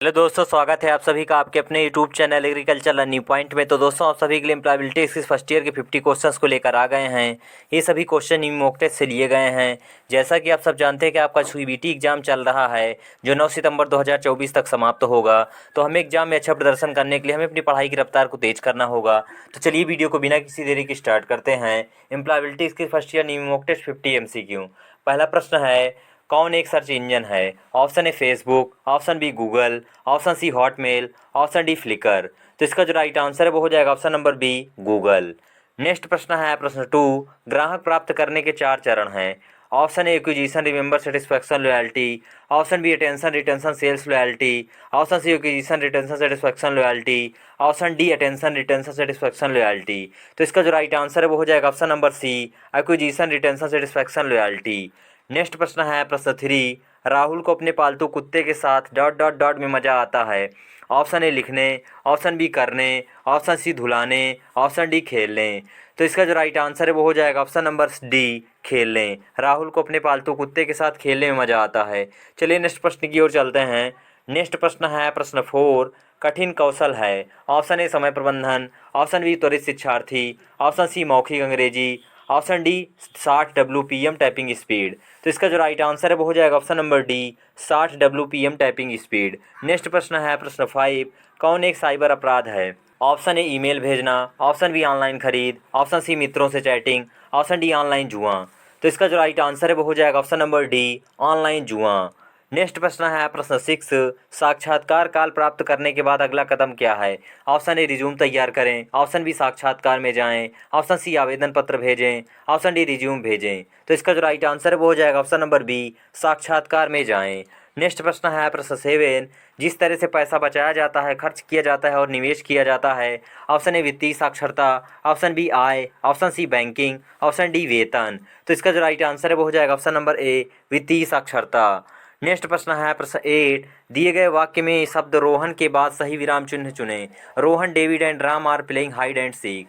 Hello दोस्तों, स्वागत है आप सभी का आपके अपने YouTube channel agriculture learning point में। तो दोस्तों, आप सभी के लिए एम्प्लॉयबिलिटी के फर्स्ट ईयर के 50 क्वेश्चंस को लेकर आ गए हैं। ये सभी क्वेश्चन मॉक टेस्ट से लिए गए हैं। जैसा कि आप सब जानते हैं कि आपका सीबीटी एग्जाम चल रहा है, जो 9 सितंबर 2024 तक समाप्त होगा। तो हमें एग्जाम में अच्छा प्रदर्शन करने के लिए हमें अपनी पढ़ाई की रफ्तार को तेज करना होगा। तो चलिए वीडियो को बिना किसी देरी के स्टार्ट करते हैं। एम्प्लॉयबिलिटी के first year mock test 50 MCQ। पहला प्रश्न है, कौन एक सर्च इंजन है? Option A Facebook, option B Google, option C Hotmail, option D Flickr. तो इसका जो राइट आंसर है वो हो जाएगा option number B Google. Next प्रश्न है प्रश्न 2, ग्राहक प्राप्त करने के 4 चरण हैं। Option A acquisition, remember, satisfaction, loyalty. Option B attention, retention, sales, loyalty. Option C acquisition, retention, satisfaction, loyalty. Option D attention, retention, satisfaction, loyalty. तो इसका जो राइट आंसर है वो हो जाएगा option number C acquisition, retention, satisfaction, loyalty. Next प्रश्न है प्रश्न 3, राहुल को अपने पालतू कुत्ते के साथ डॉट डॉट डॉट में मज़ा आता है। ऑप्शन ए लिखने, ऑप्शन बी करने, ऑप्शन सी धुलाने, ऑप्शन डी खेलने। तो इसका जो राइट आंसर है वो हो जाएगा ऑप्शन नंबर डी खेलने। राहुल को अपने पालतू कुत्ते के साथ खेलने में मज़ा आता है। चलिए नेक्स्ट प्रश्न की ओर चलते हैं। नेक्स्ट प्रश्न है प्रश्न 4, कठिन कौशल है। ऑप्शन ए समय प्रबंधन, ऑप्शन बी त्वरित शिक्षार्थी, ऑप्शन सी मौखिक अंग्रेजी, option D 60 WPM typing speed. तो इसका जो राइट आंसर है वो हो जाएगा option number D 60 WPM typing speed. Next प्रश्न है प्रश्न 5, कौन एक साइबर अपराध है? ऑप्शन ए ईमेल भेजना, ऑप्शन बी ऑनलाइन खरीद, ऑप्शन सी मित्रों से चैटिंग, ऑप्शन डी ऑनलाइन जुआ। तो इसका जो राइट आंसर है वो हो जाएगा ऑप्शन नंबर डी ऑनलाइन जुआ। नेक्स्ट प्रश्न है प्रश्न 6, साक्षात्कार काल प्राप्त करने के बाद अगला कदम क्या है? ऑप्शन ए रिज्यूम तैयार करें, ऑप्शन बी साक्षात्कार में जाएं, ऑप्शन सी आवेदन पत्र भेजें, ऑप्शन डी रिज्यूम भेजें। तो इसका जो राइट आंसर है वो हो जाएगा ऑप्शन नंबर बी साक्षात्कार में जाएं। नेक्स्ट प्रश्न है प्रश्न 7, जिस तरह से पैसा बचाया जाता है, खर्च किया जाता है और निवेश किया जाता है। ऑप्शन ए वित्तीय साक्षरता, ऑप्शन बी आय, option C banking, option D वेतन। तो इसका जो राइट आंसर है वो हो जाएगा ऑप्शन नंबर ए वित्तीय साक्षरता। नेक्स्ट प्रश्न है प्रश्न 8, दिए गए वाक्य में शब्द रोहन के बाद सही विराम चिन्ह चुनें। Rohan, David and Ram are playing hide and seek.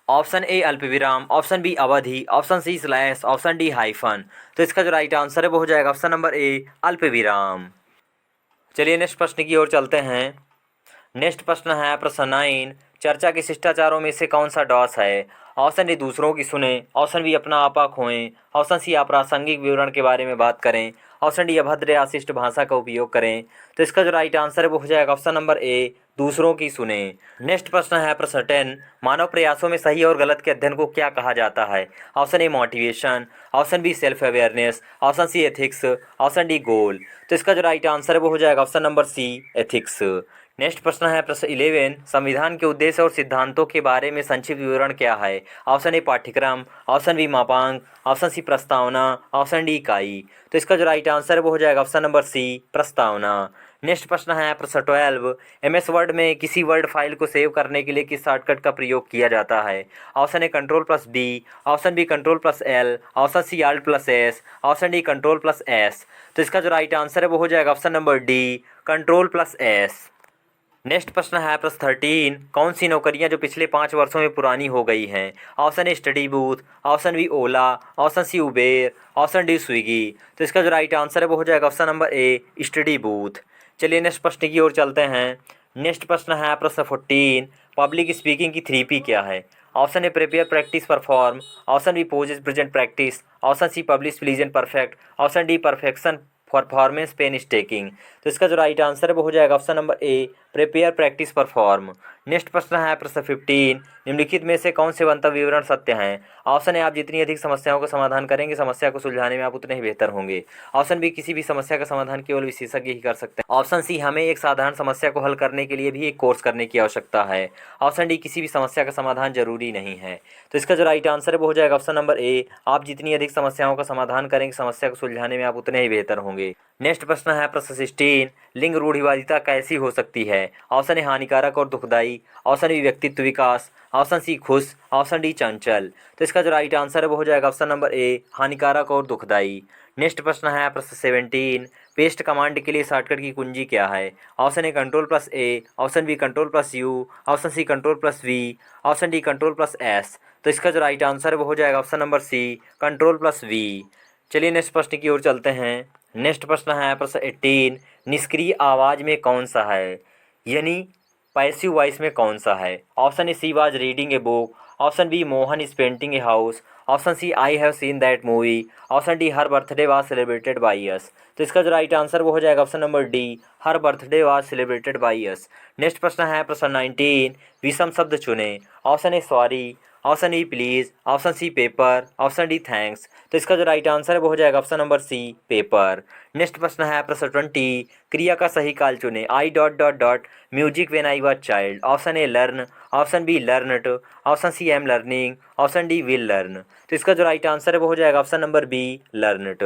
Option A अल्प विराम, ऑप्शन बी अवधि, option C slash, option D hyphen. तो इसका जो राइट आंसर है वो हो जाएगा ऑप्शन नंबर ए अल्प विराम। चलिए नेक्स्ट प्रश्न की ओर चलते हैं। नेक्स्ट प्रश्न है प्रश्न 9, चर्चा के शिष्टाचारों में से कौन सा डॉस है? ऑप्शन ए दूसरों की सुने, ऑप्शन बी अपना आपा खोएं, ऑप्शन सी अप्रासंगिक विवरण के बारे में बात करें, ऑप्शन डी अभद्र या अशिष्ट भाषा का उपयोग करें। तो इसका जो राइट आंसर है वो हो जाएगा ऑप्शन नंबर ए दूसरों की सुने। नेक्स्ट प्रश्न है प्रश्न 10, मानव प्रयासों में सही और गलत के अध्ययन को क्या कहा जाता है? Option A motivation, option B self awareness, option C ethics, option D goal. तो इसका जो राइट आंसर है वो हो जाएगा option number C ethics. Next प्रश्न है प्रश्न 11, संविधान के उद्देश्य और सिद्धांतों के बारे में संक्षिप्त विवरण क्या है? ऑप्शन ए पाठ्यक्रम, ऑप्शन बी मापांक, ऑप्शन सी प्रस्तावना, ऑप्शन डी इकाई। तो इसका जो राइट आंसर है वो हो जाएगा ऑप्शन नंबर सी प्रस्तावना। नेक्स्ट प्रश्न है प्रश्न 12, MS वर्ड में किसी वर्ड फाइल को सेव करने के लिए किस शॉर्टकट का प्रयोग किया जाता है? Option A Ctrl+B, option B Ctrl+L, option C Alt+S, option D Ctrl+S। तो इसका जो राइट आंसर है वो हो जाएगा option number D Ctrl+S। Next प्रश्न है प्रश्न 13, कौन सी नौकरियां जो पिछले 5 वर्षों में पुरानी हो गई हैं? Option A study booth, option B Ola, option C Uber, option D Swiggy. तो इसका जो राइट आंसर है वो हो जाएगा option number A study booth. चलिए नेक्स्ट प्रश्न की ओर चलते हैं। नेक्स्ट प्रश्न है प्रश्न 14, पब्लिक स्पीकिंग की 3P क्या है? Option A prepare, practice, perform, option B poses, present, practice, option C publish, pleasant, perfect, option D perfection, performance, painstaking. तो इसका जो राइट आंसर है वो हो जाएगा option number A prepare, practice, perform. Next प्रश्न है प्रश्न 15, निम्नलिखित में से कौन से गंतव्य विवरण सत्य हैं? ऑप्शन ए आप जितनी अधिक समस्याओं का समाधान करेंगे, समस्या को सुलझाने में आप उतने ही बेहतर होंगे। ऑप्शन बी किसी भी समस्या का समाधान केवल विशेषज्ञ ही कर सकते हैं। ऑप्शन सी हमें एक साधारण समस्या को हल करने के लिए भी एक कोर्स करने की आवश्यकता है। ऑप्शन डी किसी भी समस्या का समाधान जरूरी नहीं है। तो इसका जो राइट आंसर है वो हो जाएगा ऑप्शन नंबर ए आप जितनी अधिक समस्याओं का समाधान करेंगे, समस्या को सुलझाने में आप उतने ही बेहतर होंगे। नेक्स्ट प्रश्न है प्रश्न 16, लिंग रूढ़िवादिता कैसी हो सकती है? ऑप्शन ए हानिकारक और दुखदाई, ऑप्शन बी व्यक्तित्व विकास, ऑप्शन सी खुश, ऑप्शन डी चंचल। तो इसका जो राइट आंसर है वो हो जाएगा ऑप्शन नंबर ए हानिकारक और दुखदाई। नेक्स्ट प्रश्न है प्रश्न 17, पेस्ट कमांड के लिए शॉर्टकट की कुंजी क्या है? Option A Ctrl+A, option B Ctrl+U, option C Ctrl+V, option D Ctrl+S। तो इसका जो राइट आंसर है वो हो जाएगा ऑप्शन नंबर सी Ctrl+V। चलिए नेक्स्ट प्रश्न की ओर चलते हैं। नेक्स्ट प्रश्न है प्रश्न 18, निष्क्रिय आवाज में कौन सा है, यानी पैसिव वॉइस में कौन सा है। Option A she was reading a book, option B Mohan is painting a house, option C I have seen that movie, option D her birthday was celebrated by us. तो इसका जो राइट आंसर वो हो जाएगा option number D, her birthday was celebrated by us. Next प्रश्न है प्रश्न 19, विषम शब्द चुने। Option A sorry, option E please, option C paper, option D thanks. तो इसका जो राइट आंसर है वो हो जाएगा option number C paper. Next प्रश्न है प्रश्न 20, क्रिया का सही काल चुने। I dot dot dot music when I was child. Option A learn, option B learned, option C am learning, option D will learn. तो इसका जो राइट आंसर है वो हो जाएगा option number B learned.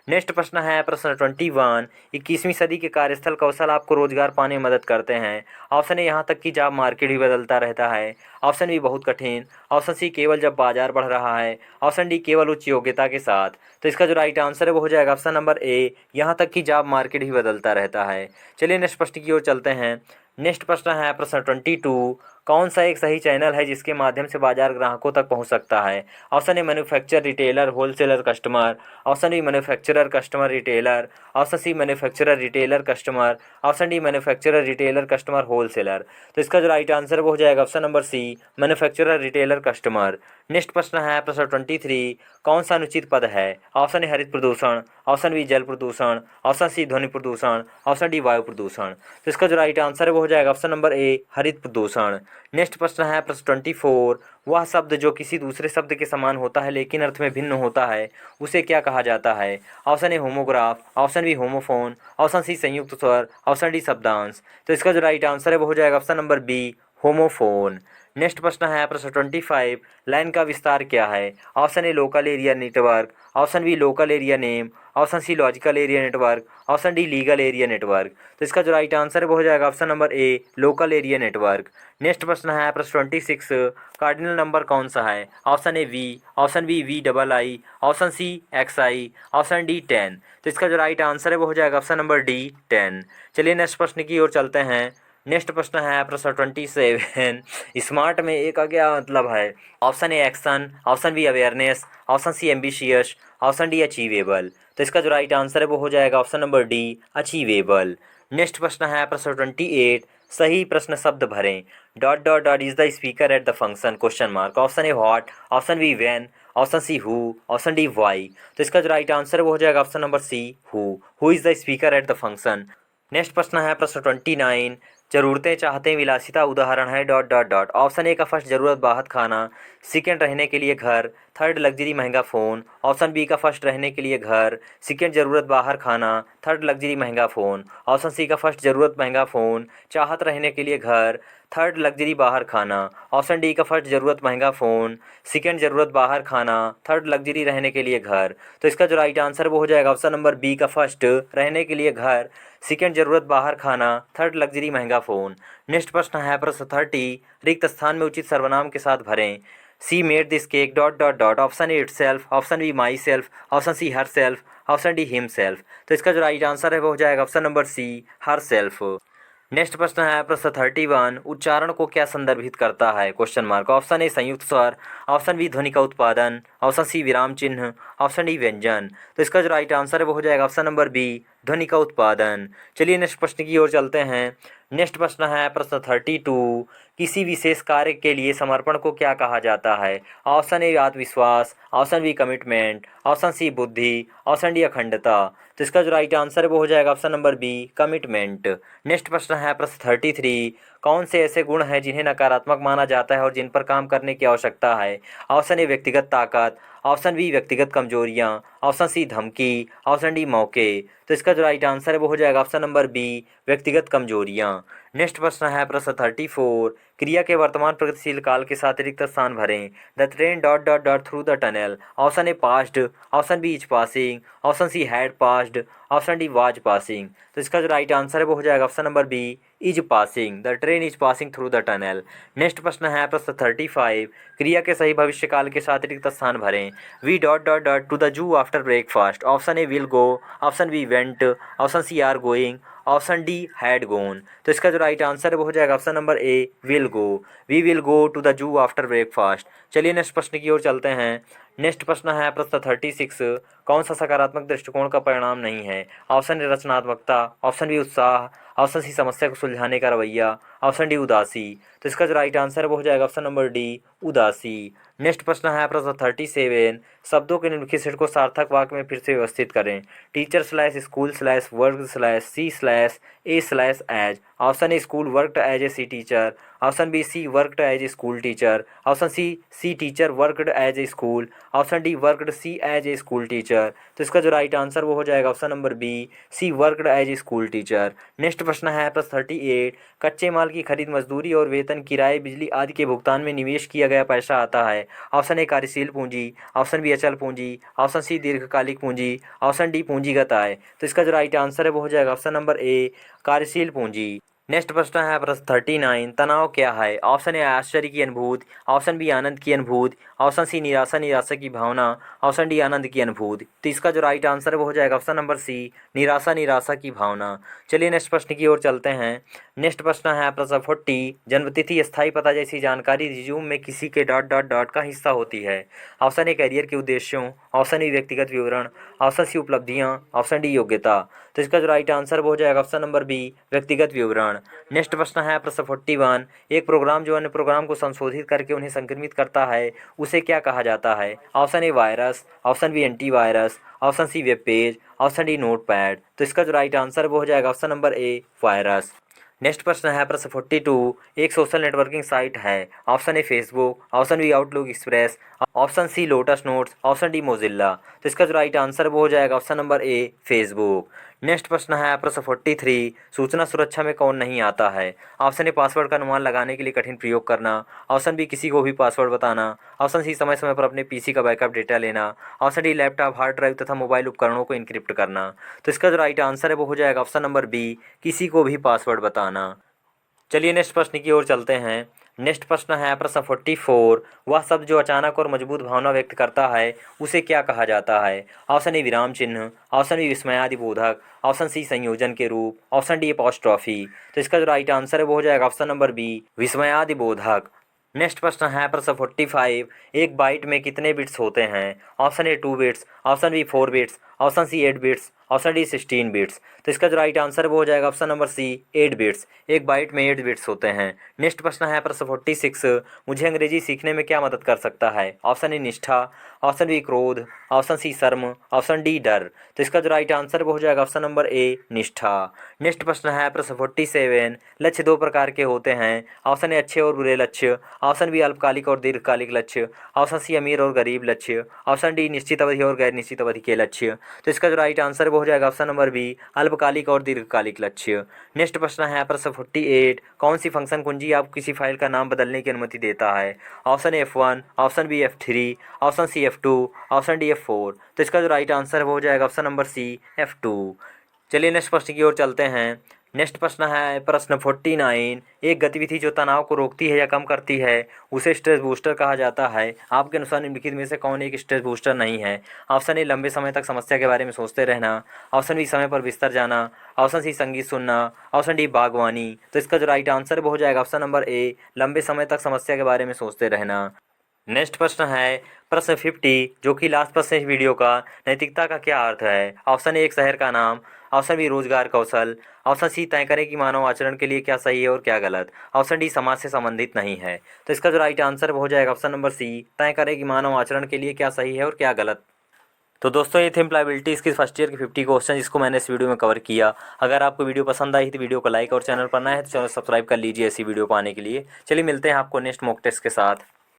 Next प्रश्न है प्रश्न 21, 21वीं सदी के कार्यस्थल कौशल आपको रोजगार पाने में मदद करते हैं। ऑप्शन ए यहाँ तक कि जॉब मार्केट भी बदलता रहता है, ऑप्शन बी बहुत कठिन, ऑप्शन सी केवल जब बाजार बढ़ रहा है, ऑप्शन डी केवल उच्च योग्यता के साथ। तो इसका जो राइट आंसर है वो हो जाएगा ऑप्शन नंबर ए, यहाँ तक कि जॉब मार्केट भी बदलता रहता है। चलिए नेक्स्ट प्रश्न की ओर चलते हैं। नेक्स्ट प्रश्न है प्रश्न 22, कौन सा एक सही चैनल है जिसके माध्यम से बाजार ग्राहकों तक पहुंच सकता है। Option A manufacture retailer wholesaler customer, option B manufacturer customer retailer, option C manufacturer retailer customer, option D manufacturer retailer customer wholesaler. तो इसका जो राइट आंसर है वो हो जाएगा option number C manufacturer retailer customer. Next प्रश्न है प्रश्न 23, कौन सा अनुचित पद है। ऑप्शन ए हरित प्रदूषण, ऑप्शन बी जल प्रदूषण, ऑप्शन सी ध्वनि प्रदूषण, ऑप्शन डी वायु प्रदूषण। तो इसका जो राइट आंसर है वो हो जाएगा ऑप्शन नंबर ए हरित प्रदूषण। नेक्स्ट प्रश्न है प्रश्न 24, वह शब्द जो किसी दूसरे शब्द के समान होता है लेकिन अर्थ में भिन्न होता है उसे क्या कहा जाता है। Option A homograph, option B homophone, option C संयुक्त स्वर, ऑप्शन डी शब्दांश। तो इसका जो राइट आंसर है वो हो जाएगा option number B homophone. Next प्रश्न है प्रश्न 25, लाइन का विस्तार क्या है। Option A local area network, option B local area name, option C logical area network, option D legal area network. तो इसका जो राइट आंसर है वो हो जाएगा option number A local area network. Next प्रश्न है प्रश्न 26, कार्डिनल नंबर कौन सा है। Option A V, option B V double I, option C x I, option D 10। तो इसका जो राइट आंसर है वो हो जाएगा ऑप्शन नंबर डी 10। चलिए नेक्स्ट प्रश्न की ओर चलते हैं। नेक्स्ट प्रश्न है प्रश्न 27, स्मार्ट में ए का क्या मतलब है। Option A action, option B awareness, option C ambitious, option D achievable. तो इसका जो राइट आंसर है वो हो जाएगा option number D achievable. Next प्रश्न है प्रश्न 28, सही प्रश्न शब्द भरें। Dot dot dot is the speaker at the function question mark. Option A what, option B when, option C who, option D why. तो इसका जो राइट आंसर है वो हो जाएगा option number see who is the speaker at the function. Next प्रश्न है प्रश्न 29, ज़रूरतें चाहते हैं विलासिता उदाहरण है डॉट डॉट डॉट। ऑप्शन ए का फर्स्ट ज़रूरत बाहर खाना, सेकेंड रहने के लिए घर, थर्ड लग्जरी महंगा फ़ोन, ऑप्शन बी का फर्स्ट रहने के लिए घर, सेकेंड ज़रूरत बाहर खाना, थर्ड लग्जरी महंगा फ़ोन, ऑप्शन सी का फर्स्ट ज़रूरत महंगा फ़ोन, चाहत रहने के लिए घर, थर्ड लग्जरी बाहर खाना, ऑप्शन डी का फर्स्ट ज़रूरत महंगा फ़ोन, सेकेंड ज़रूरत बाहर खाना, थर्ड लग्जरी रहने के लिए घर। तो इसका जो राइट आंसर वो हो जाएगा ऑप्शन नंबर बी का फर्स्ट रहने के लिए घर, सेकेंड ज़रूरत बाहर खाना, थर्ड लग्जरी महंगा फ़ोन। नेक्स्ट प्रश्न है प्रश्न 30, रिक्त स्थान में उचित सर्वनाम के साथ भरें। She made this cake dot dot dot. Option A itself, option B myself, option C herself, option D himself. तो इसका जो राइट आंसर है वो हो जाएगा option number C herself. Next प्रश्न है प्रश्न 31, उच्चारण को क्या संदर्भित करता है क्वेश्चन मार्क। ऑप्शन ए संयुक्त स्वर, ऑप्शन बी ध्वनि का उत्पादन, ऑप्शन सी विराम चिन्ह, ऑप्शन डी व्यंजन। तो इसका जो राइट आंसर है वो हो जाएगा ऑप्शन नंबर बी ध्वनि का उत्पादन। चलिए नेक्स्ट प्रश्न की ओर चलते हैं। नेक्स्ट प्रश्न है प्रश्न 32, किसी विशेष कार्य के लिए समर्पण को क्या कहा जाता है। ऑप्शन ए आत्मविश्वास, option B commitment, option C बुद्धि, ऑप्शन डी अखंडता। तो इसका जो राइट आंसर है वो हो जाएगा option number B commitment. Next प्रश्न है प्रश्न 33, कौन से ऐसे गुण हैं जिन्हें नकारात्मक माना जाता है और जिन पर काम करने की आवश्यकता है। ऑप्शन ए व्यक्तिगत ताकत, ऑप्शन बी व्यक्तिगत कमजोरियां, ऑप्शन सी धमकी, ऑप्शन डी मौके। तो इसका जो राइट आंसर है वो हो जाएगा ऑप्शन नंबर बी व्यक्तिगत कमजोरियां। नेक्स्ट प्रश्न है प्रश्न 34, क्रिया के वर्तमान प्रगतिशील काल के साथ रिक्त स्थान भरें। The train dot dot dot through the tunnel. Option A passed, option B is passing, option C had passed, option D was passing. तो इसका जो राइट आंसर है वो हो जाएगा option number B is passing. The train is passing through the tunnel. Next प्रश्न है प्रश्न 35, क्रिया के सही भविष्यकाल के साथ रिक्त स्थान भरें। We dot dot dot to the zoo after breakfast. Option A will go, option B went, option C are going, option D had gone. तो इसका जो राइट आंसर है वो हो जाएगा option number A will go. We will go to the zoo after breakfast. चलिए next प्रश्न की ओर चलते हैं। नेक्स्ट प्रश्न है प्रश्न 36, कौन सा सकारात्मक दृष्टिकोण का परिणाम नहीं है? ऑप्शन ए रचनात्मकता, ऑप्शन बी उत्साह, ऑप्शन सी समस्या को सुलझाने का रवैया, ऑप्शन डी उदासी। तो इसका जो राइट आंसर है वो हो जाएगा ऑप्शन नंबर डी, उदासी। नेक्स्ट प्रश्न है प्रश्न 37, शब्दों के निम्नलिखित सेट को सार्थक वाक्य में फिर से व्यवस्थित करें। Teacher slash school slash work slash she slash a slash as. Option A school worked as a she teacher, option B she worked as a school teacher, option C teacher worked as a school, option D worked she as a school teacher. तो इसका जो right answer वो हो जाएगा option number B, she worked as a school teacher. Next प्रश्न है प्रश्न 38, कच्चे माल की खरीद, मजदूरी और वेतन, किराए, बिजली आदि के भुगतान में निवेश किया गया पैसा आता है। ऑप्शन ए कार्यशील पूंजी, ऑप्शन बी अचल पूंजी, ऑप्शन सी दीर्घकालिक पूंजी, ऑप्शन डी पूंजीगत आय। तो इसका जो राइट आंसर है वो हो जाएगा ऑप्शन नंबर ए, कार्यशील पूंजी। नेक्स्ट प्रश्न है प्रश्न 39, तनाव क्या है? ऑप्शन ए आश्चर्य की अनुभूति, ऑप्शन बी आनंद की अनुभूति, ऑप्शन सी निराशा की भावना, ऑप्शन डी आनंद की अनुभूति। तो इसका जो राइट आंसर है वो हो जाएगा ऑप्शन नंबर सी, निराशा की भावना। चलिए नेक्स्ट प्रश्न की ओर चलते हैं। नेक्स्ट प्रश्न है प्रश्न 40, जन्मतिथि, स्थायी पता जैसी जानकारी रिज्यूम में किसी के ... का हिस्सा होती है। ऑप्शन ए कैरियर के उद्देश्यों, ऑप्शन बी व्यक्तिगत विवरण, ऑप्शन सी उपलब्धियां, ऑप्शन डी योग्यता। तो इसका जो राइट आंसर वो हो जाएगा ऑप्शन नंबर बी, व्यक्तिगत विवरण। नेक्स्ट प्रश्न है प्रश्न 41, एक प्रोग्राम जो अन्य प्रोग्राम को संशोधित करके उन्हें संक्रमित करता है उसे क्या कहा जाता है? Option A virus, option B antivirus, option C web page, option D Notepad. तो इसका जो राइट आंसर वो हो जाएगा option number A, virus. Next प्रश्न है प्रश्न 42, एक सोशल नेटवर्किंग साइट है। Option A Facebook, option B Outlook Express, option C Lotus Notes, option D Mozilla. तो इसका जो राइट आंसर वो हो जाएगा option number A, Facebook. Next प्रश्न है प्रश्न 43, सूचना सुरक्षा में कौन नहीं आता है? ऑप्शन ए पासवर्ड का अनुमान लगाने के लिए कठिन प्रयोग करना, ऑप्शन बी किसी को भी पासवर्ड बताना, ऑप्शन सी समय समय पर अपने पीसी का बैकअप डेटा लेना, option D laptop, hard drive तथा मोबाइल उपकरणों को इनक्रिप्ट करना। तो इसका जो राइट आंसर है वो हो जाएगा ऑप्शन नंबर बी, किसी को भी पासवर्ड बताना। चलिए नेक्स्ट प्रश्न की ओर चलते हैं। नेक्स्ट प्रश्न है प्रश्न 44, वह शब्द जो अचानक और मजबूत भावना व्यक्त करता है उसे क्या कहा जाता है? ऑप्शन ए विराम चिन्ह, ऑप्शन बी विस्मयादिबोधक, ऑप्शन सी संयोजन के रूप, ऑप्शन डी अपॉस्ट्रॉफी। तो इसका जो राइट आंसर है वो हो जाएगा ऑप्शन नंबर बी, विस्मयादिबोधक। नेक्स्ट प्रश्न है प्रश्न 45, एक बाइट में कितने बिट्स होते हैं? Option A 2 bits, option B 4 bits, option C 8 bits, option D 16 bits. तो इसका जो राइट आंसर वो हो जाएगा ऑप्शन नंबर सी, 8 बिट्स। एक बाइट में 8 बिट्स होते हैं। नेक्स्ट प्रश्न है प्रश्न 46, मुझे अंग्रेजी सीखने में क्या मदद कर सकता है? ऑप्शन ए निष्ठा, ऑप्शन बी क्रोध, ऑप्शन सी शर्म, ऑप्शन डी डर। तो इसका जो राइट आंसर वो हो जाएगा ऑप्शन नंबर ए, निष्ठा। नेक्स्ट प्रश्न है प्रश्न 47, लक्ष्य 2 प्रकार के होते हैं। ऑप्शन ए अच्छे और बुरे लक्ष्य, ऑप्शन बी अल्पकालिक और दीर्घकालिक लक्ष्य, ऑप्शन सी अमीर और गरीब लक्ष्य, ऑप्शन डी निश्चित अवधि और गैर निश्चित अवधि के लक्ष्य। तो इसका जो राइट आंसर वो हो जाएगा ऑप्शन नंबर बी, अल्पकालिक और दीर्घकालिक लक्ष्य। नेक्स्ट प्रश्न है प्रश्न 48, कौन सी फंक्शन कुंजी आपको किसी फाइल का नाम बदलने की अनुमति देता है? Option A F1, option B F3, option C F2, option D F4। तो इसका जो राइट आंसर वो हो जाएगा ऑप्शन नंबर सी, F2। चलिए नेक्स्ट प्रश्न की ओर चलते हैं। नेक्स्ट प्रश्न है प्रश्न 49, एक गतिविधि जो तनाव को रोकती है या कम करती है उसे स्ट्रेस बूस्टर कहा जाता है। आपके अनुसार निम्नलिखित में से कौन एक स्ट्रेस बूस्टर नहीं है? ऑप्शन ए लंबे समय तक समस्या के बारे में सोचते रहना, ऑप्शन बी समय पर बिस्तर जाना, ऑप्शन सी संगीत सुनना, ऑप्शन डी बागवानी। तो इसका जो राइट आंसर वो हो जाएगा ऑप्शन नंबर ए, लंबे समय तक समस्या के बारे में सोचते रहना। नेक्स्ट प्रश्न है प्रश्न 50, जो कि लास्ट प्रश्न इस वीडियो का, नैतिकता का क्या अर्थ है? ऑप्शन ए एक शहर का नाम, ऑप्शन बी रोजगार कौशल, ऑप्शन सी तय करें कि मानव आचरण के लिए क्या सही है और क्या गलत, ऑप्शन डी समाज से संबंधित नहीं है। तो इसका जो राइट आंसर हो जाएगा ऑप्शन नंबर सी, तय करें कि मानव आचरण के लिए क्या सही है और क्या गलत। तो दोस्तों ये थे एम्प्लॉयबिलिटी इसकी फर्स्ट ईयर के 50 क्वेश्चन जिसको मैंने इस वीडियो में कवर किया। अगर आपको वीडियो पसंद आई तो वीडियो को लाइक और चैनल पर नया है तो चैनल सब्सक्राइब कर लीजिए ऐसी वीडियो पाने के लिए। चलिए मिलते हैं आपको नेक्स्ट मॉक टेस्ट के साथ।